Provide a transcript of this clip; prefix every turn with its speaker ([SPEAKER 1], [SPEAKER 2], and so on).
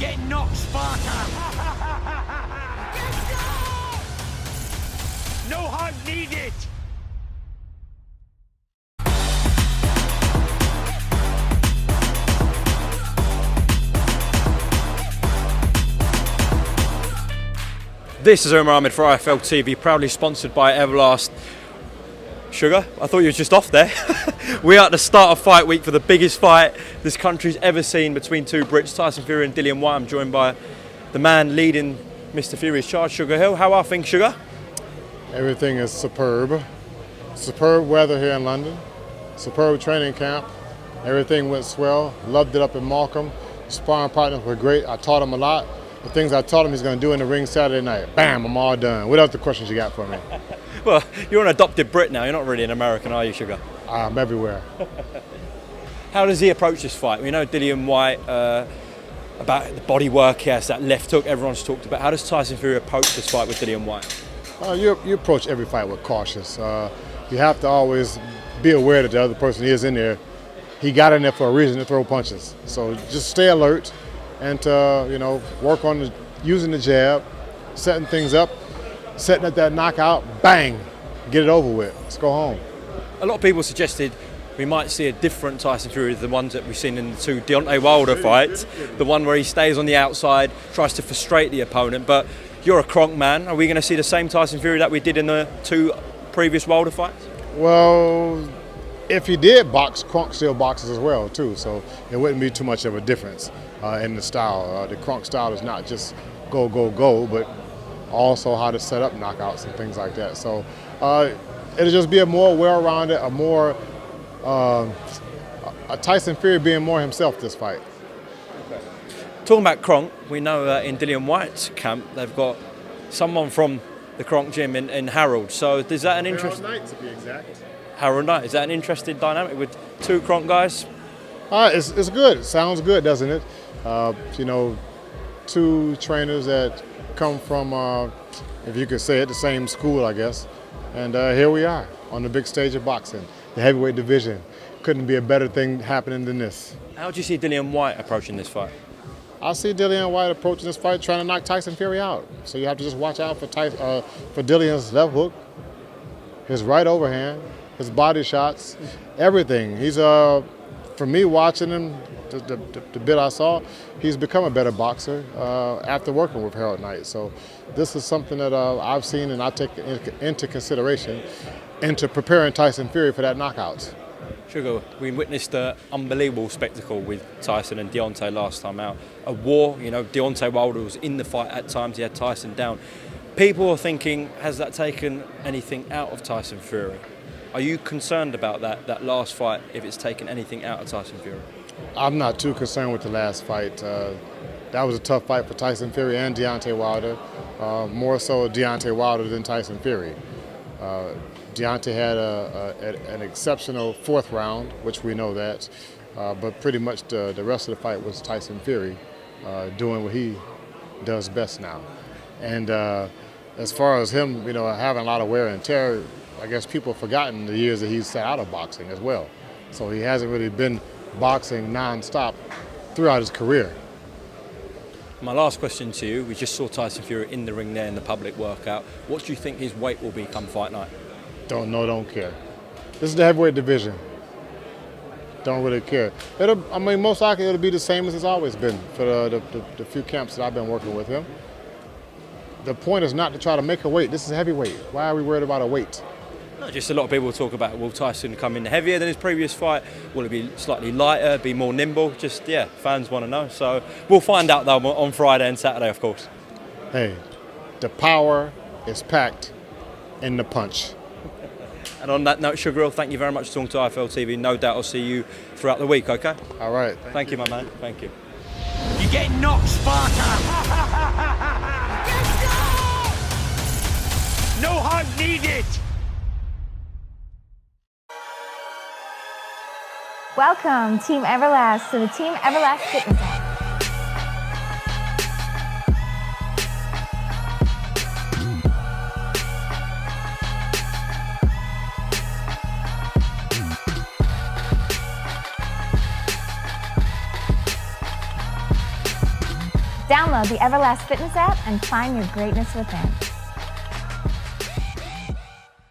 [SPEAKER 1] getting knocked, Sparta! No hug needed!
[SPEAKER 2] This is Omar Ahmed for IFL TV, proudly sponsored by Everlast. Sugar, I thought you were just off there. We are at the start of fight week for the biggest fight this country's ever seen between two Brits, Tyson Fury and Dillian Whyte. I'm joined by the man leading Mr. Fury's charge, Sugar Hill. How are things, Sugar?
[SPEAKER 3] Everything is superb. Superb weather here in London. Superb training camp. Everything went swell. Loved it up in Markham. Sparring partners were great. I taught him a lot. The things I taught him he's going to do in the ring Saturday night. Bam, I'm all done. What else the questions you got for me?
[SPEAKER 2] Well, you're an adopted Brit now. You're not really an American, are you, Sugar?
[SPEAKER 3] I'm everywhere.
[SPEAKER 2] How does he approach this fight? We know Dillian Whyte, about the body work, he has that left hook everyone's talked about. How does Tyson Fury approach this fight with Dillian Whyte?
[SPEAKER 3] You approach every fight with cautious. You have to always be aware that the other person is in there. He got in there for a reason to throw punches. So just stay alert and work on using the jab, setting things up, setting up that knockout, bang, get it over with. Let's go home.
[SPEAKER 2] A lot of people suggested we might see a different Tyson Fury than the ones that we've seen in the two Deontay Wilder fights. The one where he stays on the outside, tries to frustrate the opponent. But you're a Cronk man. Are we going to see the same Tyson Fury that we did in the two previous Wilder fights?
[SPEAKER 3] Well, if he did box, Cronk still boxes as well too. So it wouldn't be too much of a difference in the style. The Cronk style is not just go, go, go, but also how to set up knockouts and things like that. So it'll just be a more well-rounded, a Tyson Fury being more himself this fight.
[SPEAKER 2] Okay. Talking about Cronk, we know in Dillian Whyte's camp they've got someone from the Cronk Gym in Harold. So is that an interest?
[SPEAKER 3] Harold Knight, to be exact.
[SPEAKER 2] Harold Knight. Is that an interesting dynamic with two Cronk guys?
[SPEAKER 3] It's good. It sounds good, doesn't it? Two trainers that come from, if you could say it, the same school, I guess. And here we are on the big stage of boxing, the heavyweight division. Couldn't be a better thing happening than this.
[SPEAKER 2] How do you see Dillian Whyte approaching this fight?
[SPEAKER 3] I see Dillian Whyte approaching this fight trying to knock Tyson Fury out. So you have to just watch out for Dillian's left hook, his right overhand, his body shots, everything. He's, for me watching him, the bit I saw, he's become a better boxer after working with Harold Knight. So this is something that I've seen and I take into consideration into preparing Tyson Fury for that knockout.
[SPEAKER 2] Sugar, we witnessed an unbelievable spectacle with Tyson and Deontay last time out. A war, Deontay Wilder was in the fight at times, he had Tyson down. People are thinking, has that taken anything out of Tyson Fury? Are you concerned about that last fight, if it's taken anything out of Tyson Fury?
[SPEAKER 3] I'm not too concerned with the last fight. That was a tough fight for Tyson Fury and Deontay Wilder. More so Deontay Wilder than Tyson Fury. Deontay had an exceptional fourth round, which we know that, but pretty much the rest of the fight was Tyson Fury doing what he does best now. And as far as him, having a lot of wear and tear, I guess people have forgotten the years that he's sat out of boxing as well. So he hasn't really been boxing non-stop throughout his career.
[SPEAKER 2] My last question to you, we just saw Tyson Fury in the ring there in the public workout. What do you think his weight will be come fight night?
[SPEAKER 3] Don't know, don't care. This is the heavyweight division. Don't really care. Most likely it'll be the same as it's always been for the few camps that I've been working with him. The point is not to try to make a weight. This is heavyweight. Why are we worried about a weight?
[SPEAKER 2] No, just a lot of people talk about, will Tyson come in heavier than his previous fight? Will it be slightly lighter, be more nimble? Fans want to know. So we'll find out though on Friday and Saturday, of course.
[SPEAKER 3] Hey, the power is packed in the punch.
[SPEAKER 2] And on that note, Sugar Hill, thank you very much for talking to IFL TV. No doubt I'll see you throughout the week, okay?
[SPEAKER 3] All right.
[SPEAKER 2] Thank you, my man. Thank you.
[SPEAKER 1] You're getting knocked, Sparta! No hug needed!
[SPEAKER 4] Welcome, Team Everlast, to the Team Everlast Fitness app. Download the Everlast Fitness app and find your greatness within.